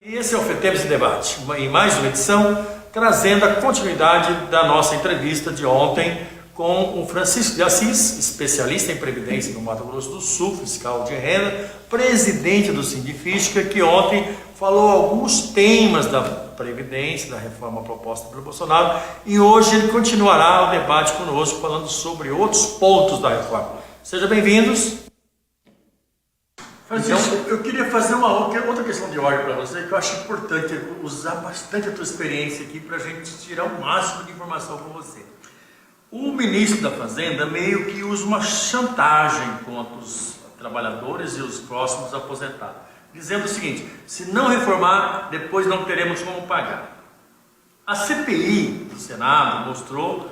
E esse é o FETEBS em Debate, em mais uma edição, trazendo a continuidade da nossa entrevista de ontem com o Francisco de Assis, especialista em Previdência no Mato Grosso do Sul, fiscal de renda, presidente do Sindifisca, que ontem falou alguns temas da Previdência, da reforma proposta pelo Bolsonaro, e hoje ele continuará o debate conosco, falando sobre outros pontos da reforma. Sejam bem-vindos. Francisco, eu queria fazer uma outra questão de ordem para você, que eu acho importante usar bastante a tua experiência aqui para a gente tirar o máximo de informação com você. O ministro da Fazenda meio que usa uma chantagem contra os trabalhadores e os próximos aposentados, dizendo o seguinte: se não reformar, depois não teremos como pagar. A CPI do Senado mostrou,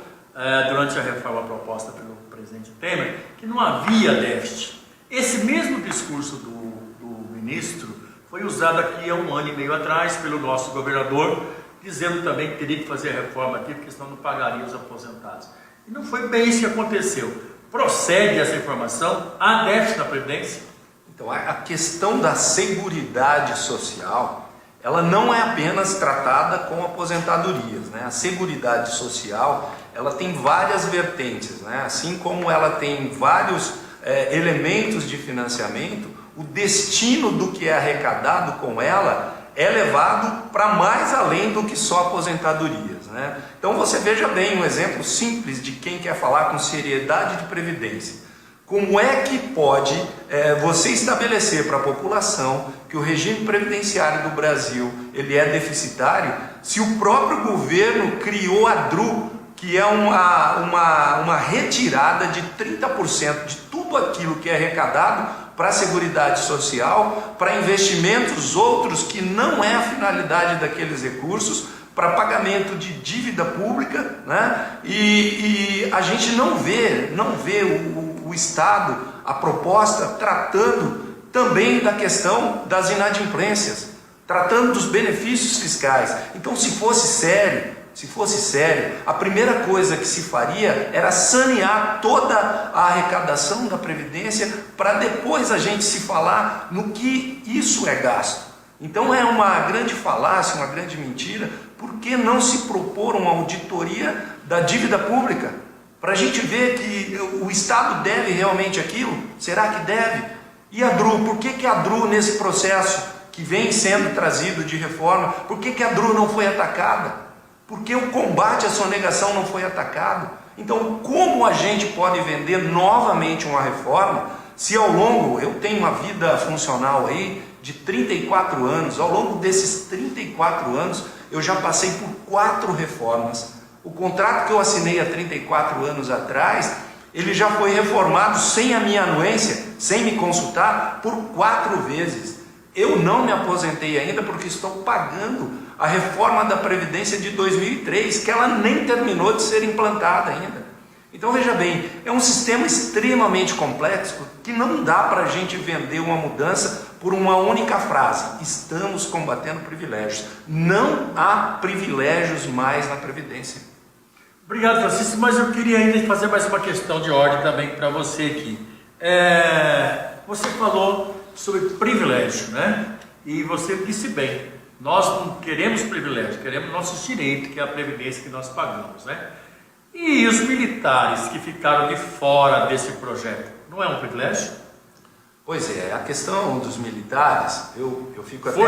durante a reforma proposta pelo presidente Temer, que não havia déficit. Esse mesmo discurso do ministro foi usado aqui há um ano e meio atrás pelo nosso governador, dizendo também que teria que fazer a reforma aqui, porque senão não pagaria os aposentados. E não foi bem isso que aconteceu. Procede essa informação? Há déficit na Previdência? Então, a questão da seguridade social, ela não é apenas tratada com aposentadorias, né? A seguridade social, ela tem várias vertentes, né? Assim como ela tem vários elementos de financiamento, o destino do que é arrecadado com ela é levado para mais além do que só aposentadorias, né? Então você veja bem um exemplo simples de quem quer falar com seriedade de previdência. Como é que pode você estabelecer para a população que o regime previdenciário do Brasil ele é deficitário, se o próprio governo criou a DRU, que é uma retirada de 30% de tudo aquilo que é arrecadado para a Seguridade Social, para investimentos outros que não é a finalidade daqueles recursos, para pagamento de dívida pública, né? E a gente não vê o Estado, a proposta, tratando também da questão das inadimplências, tratando dos benefícios fiscais. Então, se fosse sério, a primeira coisa que se faria era sanear toda a arrecadação da Previdência para depois a gente se falar no que isso é gasto. Então é uma grande falácia, uma grande mentira. Por que não se propor uma auditoria da dívida pública? Para a gente ver que o Estado deve realmente aquilo? Será que deve? E a DRU? Por que a DRU nesse processo que vem sendo trazido de reforma, por que a DRU não foi atacada? Porque o combate à sonegação não foi atacado. Então, como a gente pode vender novamente uma reforma, se ao longo, eu tenho uma vida funcional aí de 34 anos, ao longo desses 34 anos, eu já passei por 4 reformas. O contrato que eu assinei há 34 anos atrás, ele já foi reformado sem a minha anuência, sem me consultar, por 4 vezes. Eu não me aposentei ainda porque estou pagando a reforma da Previdência de 2003, que ela nem terminou de ser implantada ainda. Então veja bem, é um sistema extremamente complexo que não dá para a gente vender uma mudança por uma única frase: estamos combatendo privilégios. Não há privilégios mais na Previdência. Obrigado, Francisco, mas eu queria ainda fazer mais uma questão de ordem também para você aqui. Você falou sobre privilégio, né? E você disse bem, nós não queremos privilégio, queremos nossos direitos, que é a Previdência que nós pagamos, né? E os militares que ficaram de fora desse projeto, não é um privilégio? Pois é, a questão dos militares, eu fico até...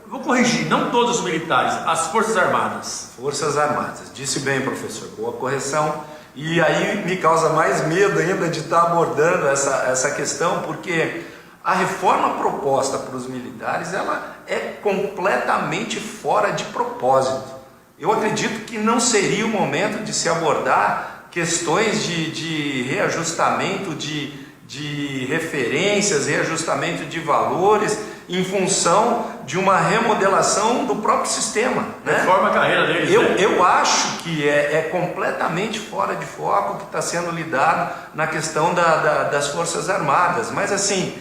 Vou corrigir, não todos os militares, as Forças Armadas. Forças Armadas, disse bem, professor, boa correção. E aí me causa mais medo ainda de estar abordando essa questão, porque a reforma proposta para os militares, ela é completamente fora de propósito. Eu acredito que não seria o momento de se abordar questões de reajustamento de referências, reajustamento de valores, em função de uma remodelação do próprio sistema, né? Reforma a carreira deles. Eu acho que é completamente fora de foco que está sendo lidado na questão das Forças Armadas. Mas assim,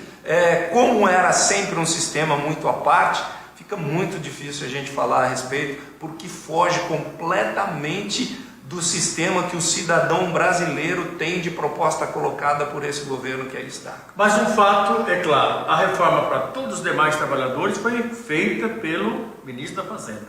como era sempre um sistema muito à parte, fica muito difícil a gente falar a respeito, porque foge completamente do sistema que o cidadão brasileiro tem de proposta colocada por esse governo que aí está. Mas um fato é claro, a reforma para todos os demais trabalhadores foi feita pelo ministro da Fazenda,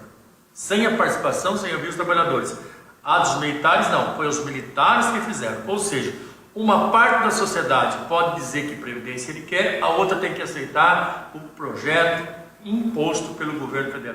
sem a participação, sem ouvir os trabalhadores. A dos militares não, foi os militares que fizeram. Ou seja, uma parte da sociedade pode dizer que previdência ele quer, a outra tem que aceitar o projeto imposto pelo governo federal.